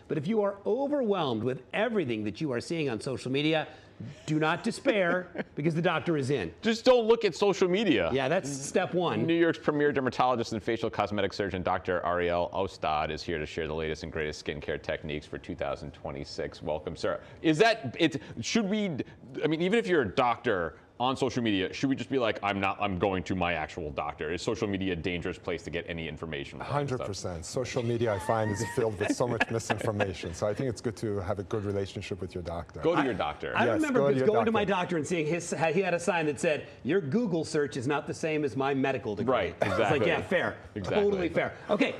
But if you are overwhelmed with everything that you are seeing on social media, do not despair, because the doctor is in. Just don't look at social media. Yeah, that's step one. New York's premier dermatologist and facial cosmetic surgeon, Dr. Ariel Ostad, is here to share the latest and greatest skincare techniques for 2026. Welcome, sir. Is that it? Should we? I mean, even if you're a doctor on social media, should we just be like, I'm going to my actual doctor? Is social media a dangerous place to get any information? 100%. Social media, I find, is filled with so much misinformation. So I think it's good to have a good relationship with your doctor. Go to your doctor. I Yes, remember going to my doctor. doctor and seeing he had a sign that said, your Google search is not the same as my medical degree. Right, exactly. It's like, yeah, fair. Exactly. Totally fair. Okay,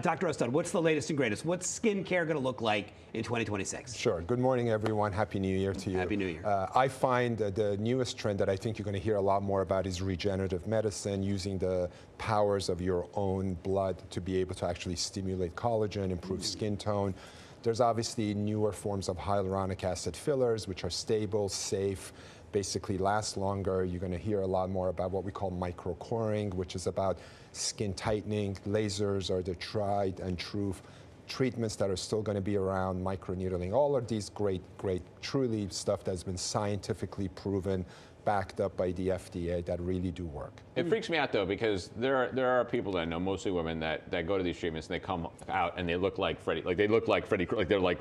Dr. Ostad, what's the latest and greatest? What's skincare going to look like in 2026? Sure. Good morning, everyone. Happy New Year to you. Happy New Year. I find the newest trend that I think you're going to hear a lot more about is regenerative medicine, using the powers of your own blood to be able to actually stimulate collagen, improve skin tone. There's obviously newer forms of hyaluronic acid fillers, which are stable, safe, basically last longer. You're going to hear a lot more about what we call microcoring, which is about skin tightening. Lasers are the tried and true treatments that are still going to be around, microneedling. All of these great, truly stuff that's been scientifically proven, backed up by the FDA, that really do work. It freaks me out though, because there are people that I know, mostly women, that go to these treatments and they come out and they look like Freddy, like they're like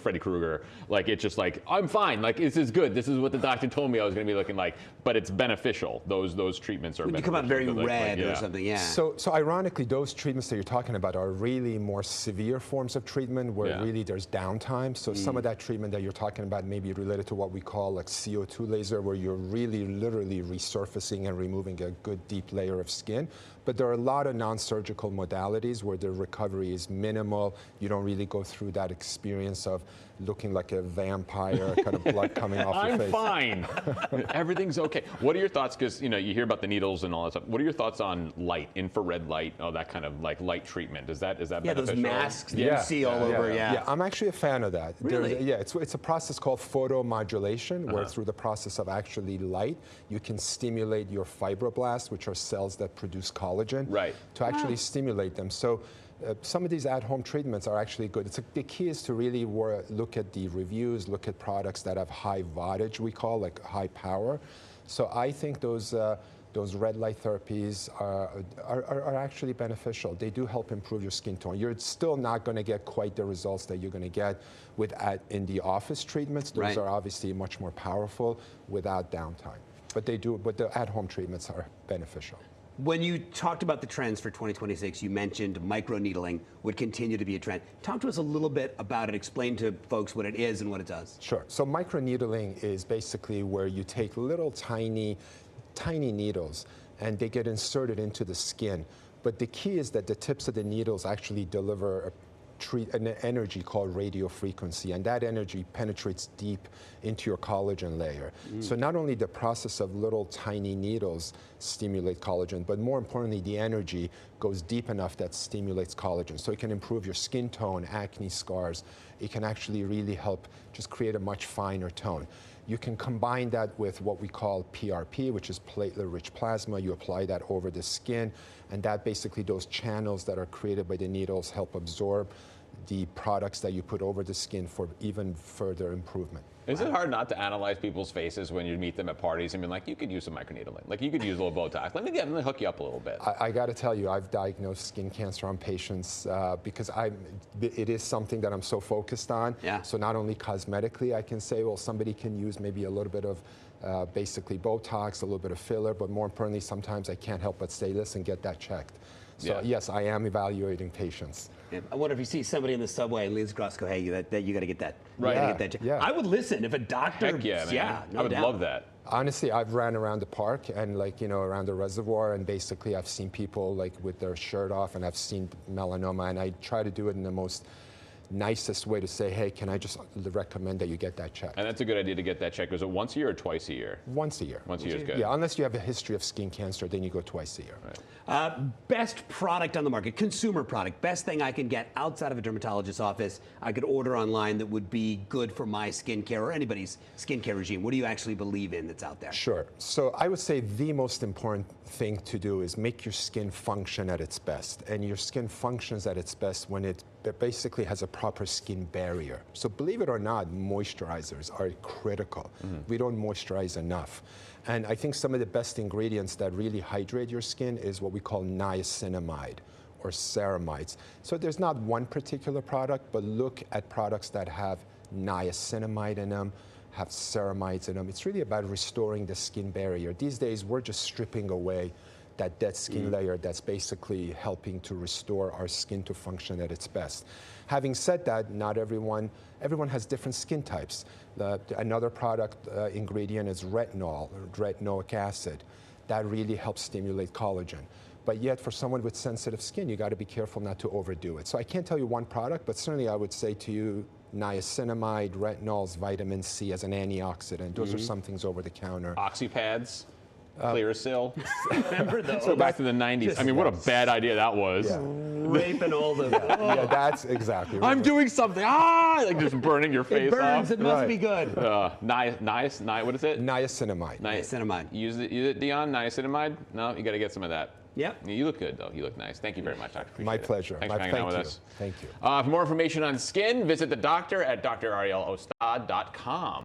Freddy Krueger. Like, it's just like, I'm fine, like this is good, this is what the doctor told me I was going to be looking like, but it's beneficial. Those treatments are When you beneficial. come out very Like, red yeah. or something, yeah. So ironically, those treatments that you're talking about are really more severe forms of treatment where really there's downtime. So some of that treatment that you're talking about may be related to what we call like CO2 laser, where you're really literally resurfacing and removing a good deep layer of skin. But there are a lot of non-surgical modalities where the recovery is minimal. You don't really go through that experience of looking like a vampire, kind of blood coming off your face. I'm fine. Everything's okay. What are your thoughts? Because you hear about the needles and all that stuff. What are your thoughts on light, infrared light, that kind of like light treatment? Is that beneficial? Those masks that you see all over. Yeah, I'm actually a fan of that. Really? It's a process called photomodulation, where through the process of actually light, you can stimulate your fibroblasts, which are cells that produce collagen, to actually stimulate them. So some of these at-home treatments are actually good. The key is to really look at the reviews, look at products that have high wattage, we call, like high power. So I think those red light therapies are actually beneficial. They do help improve your skin tone. You're still not going to get quite the results that you're going to get with in the office treatments. Those are obviously much more powerful without downtime. But the at-home treatments are beneficial. When you talked about the trends for 2026, you mentioned microneedling would continue to be a trend. Talk to us a little bit about it. Explain to folks what it is and what it does. Sure. So microneedling is basically where you take little tiny needles and they get inserted into the skin. But the key is that the tips of the needles actually deliver an energy called radio frequency, and that energy penetrates deep into your collagen layer. So not only the process of little tiny needles stimulate collagen, but more importantly, the energy goes deep enough that stimulates collagen. So it can improve your skin tone, acne scars. It can actually really help just create a much finer tone. You can combine that with what we call PRP, which is platelet-rich plasma. You apply that over the skin, and that basically, those channels that are created by the needles help absorb the products that you put over the skin for even further improvement. Is it hard not to analyze people's faces when you meet them at parties and be like, you could use some microneedling, like you could use a little Botox. Let me hook you up a little bit. I got to tell you, I've diagnosed skin cancer on patients because it is something that I'm so focused on. Yeah. So not only cosmetically, I can say, well, somebody can use maybe a little bit of basically Botox, a little bit of filler, but more importantly, sometimes I can't help but say this and get that checked. So yes, I am evaluating patients. Yeah. I wonder if you see somebody in the subway and leans across, go, hey, you got to get that. Right. You gotta get that. Yeah. I would listen if a doctor. Heck yeah, man. No I would doubt. love that. Honestly, I've ran around the park and around the reservoir, and basically I've seen people with their shirt off, and I've seen melanoma, and I try to do it in the most nicest way to say, hey, can I just recommend that you get that checked? And that's a good idea to get that checked. Is it once a year or twice a year? Once a year. Once a year is good. Yeah, unless you have a history of skin cancer, then you go twice a year. Right. Best product on the market, consumer product, best thing I can get outside of a dermatologist's office, I could order online that would be good for my skincare or anybody's skincare regime. What do you actually believe in that's out there? Sure. So I would say the most important thing to do is make your skin function at its best. And your skin functions at its best when it that basically has a proper skin barrier. So believe it or not, moisturizers are critical. We don't moisturize enough. And I think some of the best ingredients that really hydrate your skin is what we call niacinamide or ceramides. So there's not one particular product, but look at products that have niacinamide in them, have ceramides in them. It's really about restoring the skin barrier. These days, we're just stripping away that dead skin layer that's basically helping to restore our skin to function at its best. Having said that, not everyone has different skin types. Another product ingredient is retinol, or retinoic acid. That really helps stimulate collagen. But yet, for someone with sensitive skin, you got to be careful not to overdo it. So I can't tell you one product, but certainly I would say to you, niacinamide, retinols, vitamin C as an antioxidant. Those are some things over the counter. Oxypads, Clearasil. Remember those? Go back to the 90s. I mean, what a bad idea that was. Yeah. Raping all the. Yeah, that's exactly right. I'm doing something. Like just burning your face It burns. off. It must Right. be good. What is it? Niacinamide. Niacinamide. Use it, Dion. Niacinamide? No, you got to get some of that. Yep. You look good, though. You look nice. Thank you very much, Doctor. Appreciate My it. pleasure. Thanks for hanging out with us. Thank you. For more information on skin, visit the doctor at drarielostad.com.